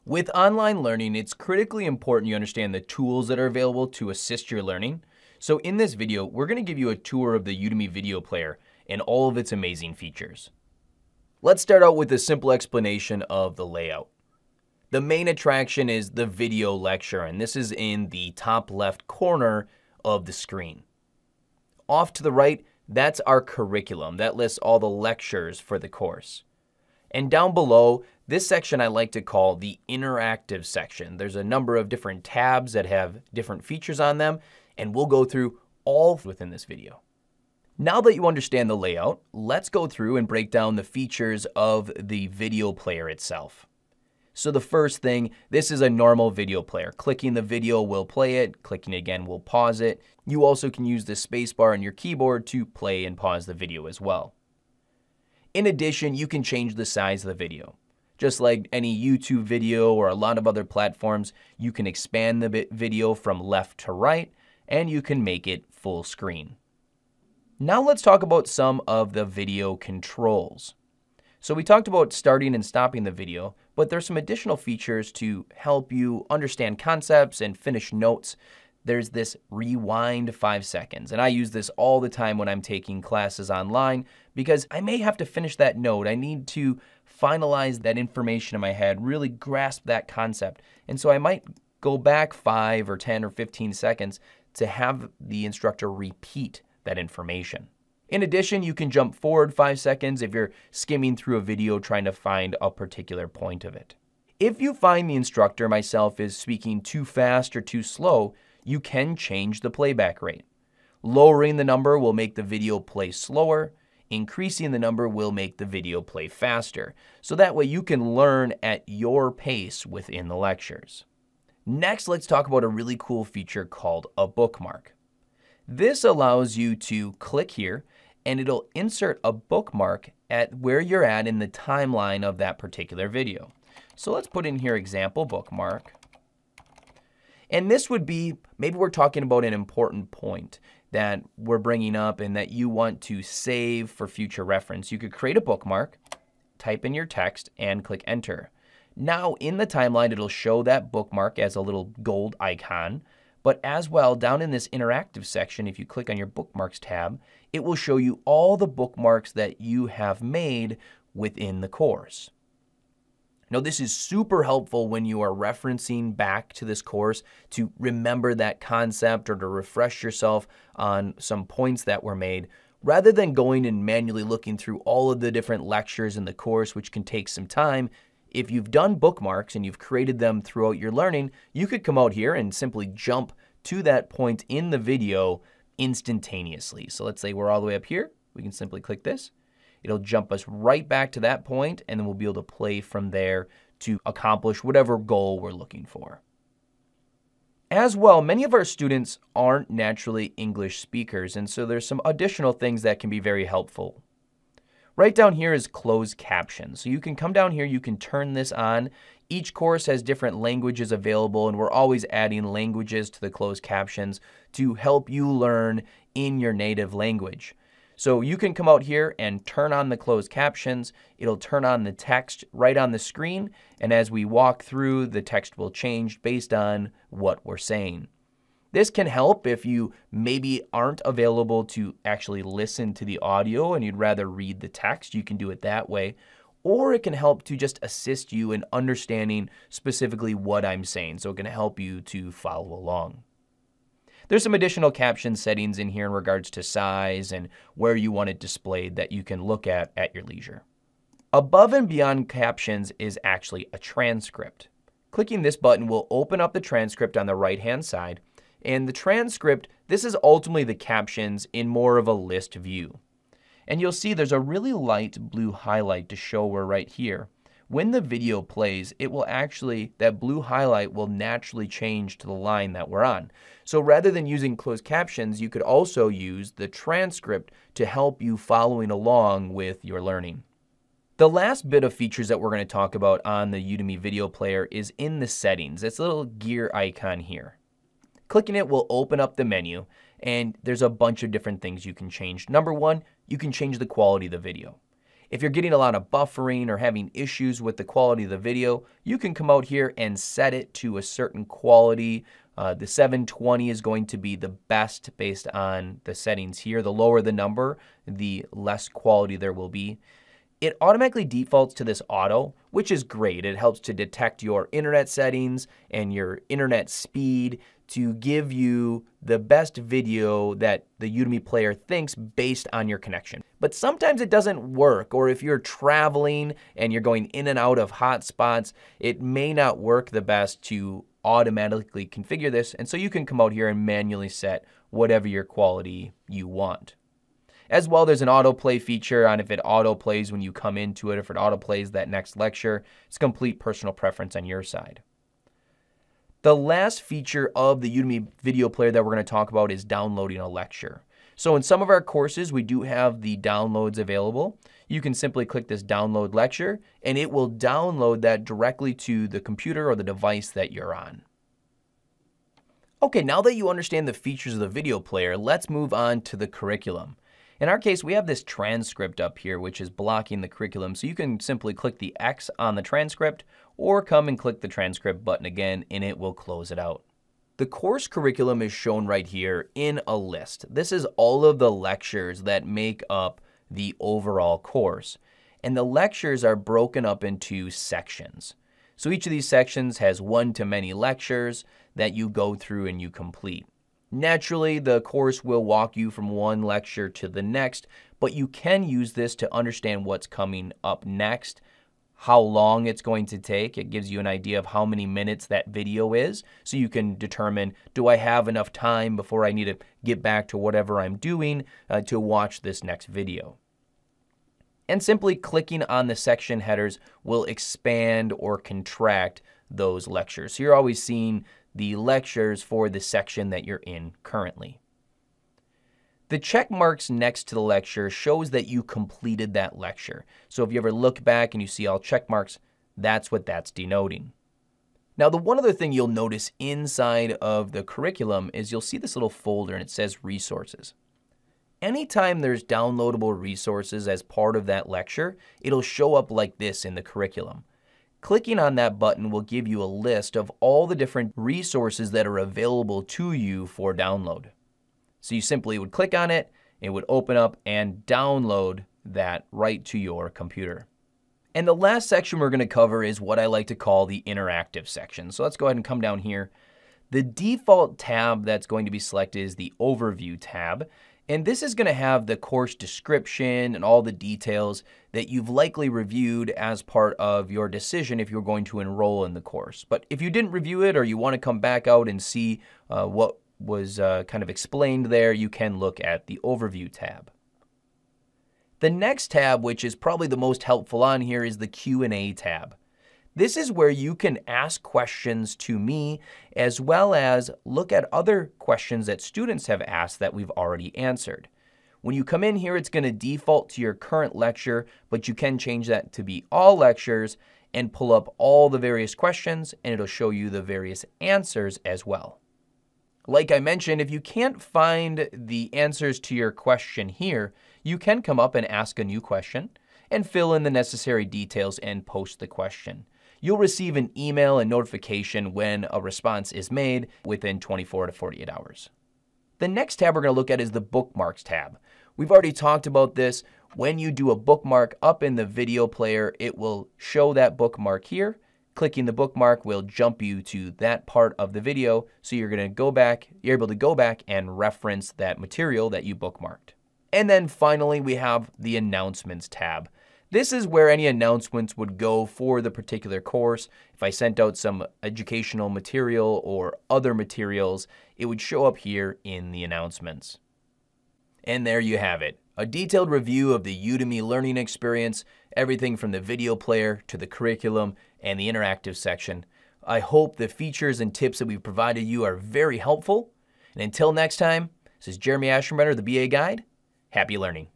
With online learning, it's critically important you understand the tools that are available to assist your learning. So in this video, we're going to give you a tour of the Udemy Video Player and all of its amazing features. Let's start out with a simple explanation of the layout. The main attraction is the video lecture, and this is in the top left corner of the screen. Off to the right, that's our curriculum. That lists all the lectures for the course. And down below, this section I like to call the interactive section. There's a number of different tabs that have different features on them, and we'll go through all within this video. Now that you understand the layout, let's go through and break down the features of the video player itself. So the first thing, this is a normal video player. Clicking the video will play it, clicking again will pause it. You also can use the spacebar on your keyboard to play and pause the video as well. In addition, you can change the size of the video. Just like any YouTube video or a lot of other platforms, you can expand the video from left to right, and you can make it full screen. Now let's talk about some of the video controls. So we talked about starting and stopping the video, but there's some additional features to help you understand concepts and finish notes. There's this rewind 5 seconds, and I use this all the time when I'm taking classes online because I may have to finish that note. I need to finalize that information in my head, really grasp that concept. And so I might go back 5 or 10 or 15 seconds to have the instructor repeat that information. In addition, you can jump forward 5 seconds if you're skimming through a video trying to find a particular point of it. If you find the instructor, myself, is speaking too fast or too slow, you can change the playback rate. Lowering the number will make the video play slower. Increasing the number will make the video play faster. So that way you can learn at your pace within the lectures. Next, let's talk about a really cool feature called a bookmark. This allows you to click here and it'll insert a bookmark at where you're at in the timeline of that particular video. So let's put in here example bookmark. And this would be, maybe we're talking about an important point that we're bringing up and that you want to save for future reference. You could create a bookmark, type in your text, and click enter. Now in the timeline, it'll show that bookmark as a little gold icon. But as well, down in this interactive section, if you click on your bookmarks tab, it will show you all the bookmarks that you have made within the course. Now, this is super helpful when you are referencing back to this course to remember that concept or to refresh yourself on some points that were made, rather than going and manually looking through all of the different lectures in the course, which can take some time. If you've done bookmarks and you've created them throughout your learning, you could come out here and simply jump to that point in the video instantaneously. So let's say we're all the way up here. We can simply click this. It'll jump us right back to that point, and then we'll be able to play from there to accomplish whatever goal we're looking for. As well, many of our students aren't naturally English speakers, and so there's some additional things that can be very helpful. Right down here is closed captions. So you can come down here, you can turn this on. Each course has different languages available, and we're always adding languages to the closed captions to help you learn in your native language. So you can come out here and turn on the closed captions. It'll turn on the text right on the screen, and as we walk through, the text will change based on what we're saying. This can help if you maybe aren't available to actually listen to the audio and you'd rather read the text. You can do it that way. Or it can help to just assist you in understanding specifically what I'm saying. So it can help you to follow along. There's some additional caption settings in here in regards to size and where you want it displayed that you can look at your leisure. Above and beyond captions is actually a transcript. Clicking this button will open up the transcript on the right-hand side. And the transcript, this is ultimately the captions in more of a list view. And you'll see there's a really light blue highlight to show we're right here. When the video plays, it will actually, that blue highlight will naturally change to the line that we're on. So rather than using closed captions, you could also use the transcript to help you following along with your learning. The last bit of features that we're going to talk about on the Udemy Video Player is in the settings. It's a little gear icon here. Clicking it will open up the menu, and there's a bunch of different things you can change. Number one, you can change the quality of the video. If you're getting a lot of buffering or having issues with the quality of the video, you can come out here and set it to a certain quality. The 720 is going to be the best based on the settings here. The lower the number, the less quality there will be. It automatically defaults to this auto, which is great. It helps to detect your internet settings and your internet speed to give you the best video that the Udemy player thinks based on your connection. But sometimes it doesn't work, or if you're traveling and you're going in and out of hotspots, it may not work the best to automatically configure this, and so you can come out here and manually set whatever your quality you want. As well, there's an autoplay feature on if it autoplays when you come into it, if it autoplays that next lecture. It's complete personal preference on your side. The last feature of the Udemy video player that we're going to talk about is downloading a lecture. So in some of our courses, we do have the downloads available. You can simply click this download lecture, and it will download that directly to the computer or the device that you're on. Okay, now that you understand the features of the video player, let's move on to the curriculum. In our case, we have this transcript up here, which is blocking the curriculum. So you can simply click the X on the transcript or come and click the transcript button again, and it will close it out. The course curriculum is shown right here in a list. This is all of the lectures that make up the overall course. And the lectures are broken up into sections. So each of these sections has one-to-many lectures that you go through and you complete. Naturally, the course will walk you from one lecture to the next, but you can use this to understand what's coming up next, how long it's going to take. It gives you an idea of how many minutes that video is, so you can determine, do I have enough time before I need to get back to whatever I'm doing to watch this next video. And simply clicking on the section headers will expand or contract those lectures. So you're always seeing the lectures for the section that you're in currently. The check marks next to the lecture shows that you completed that lecture. So if you ever look back and you see all check marks, that's what that's denoting. Now, the one other thing you'll notice inside of the curriculum is you'll see this little folder and it says resources. Anytime there's downloadable resources as part of that lecture, it'll show up like this in the curriculum. Clicking on that button will give you a list of all the different resources that are available to you for download. So you simply would click on it, it would open up and download that right to your computer. And the last section we're going to cover is what I like to call the interactive section. So let's go ahead and come down here. The default tab that's going to be selected is the Overview tab. And this is going to have the course description and all the details that you've likely reviewed as part of your decision if you're going to enroll in the course. But if you didn't review it or you want to come back out and see what was kind of explained there, you can look at the Overview tab. The next tab, which is probably the most helpful on here, is the Q&A tab. This is where you can ask questions to me as well as look at other questions that students have asked that we've already answered. When you come in here, it's going to default to your current lecture, but you can change that to be all lectures and pull up all the various questions, and it'll show you the various answers as well. Like I mentioned, if you can't find the answers to your question here, you can come up and ask a new question and fill in the necessary details and post the question. You'll receive an email and notification when a response is made within 24 to 48 hours. The next tab we're going to look at is the Bookmarks tab. We've already talked about this. When you do a bookmark up in the video player, it will show that bookmark here. Clicking the bookmark will jump you to that part of the video, so you're able to go back and reference that material that you bookmarked. And then finally, we have the Announcements tab. This is where any announcements would go for the particular course. If I sent out some educational material or other materials, it would show up here in the announcements. And there you have it. A detailed review of the Udemy learning experience, everything from the video player to the curriculum and the interactive section. I hope the features and tips that we've provided you are very helpful. And until next time, this is Jeremy Aschenbrenner, the BA Guide. Happy learning.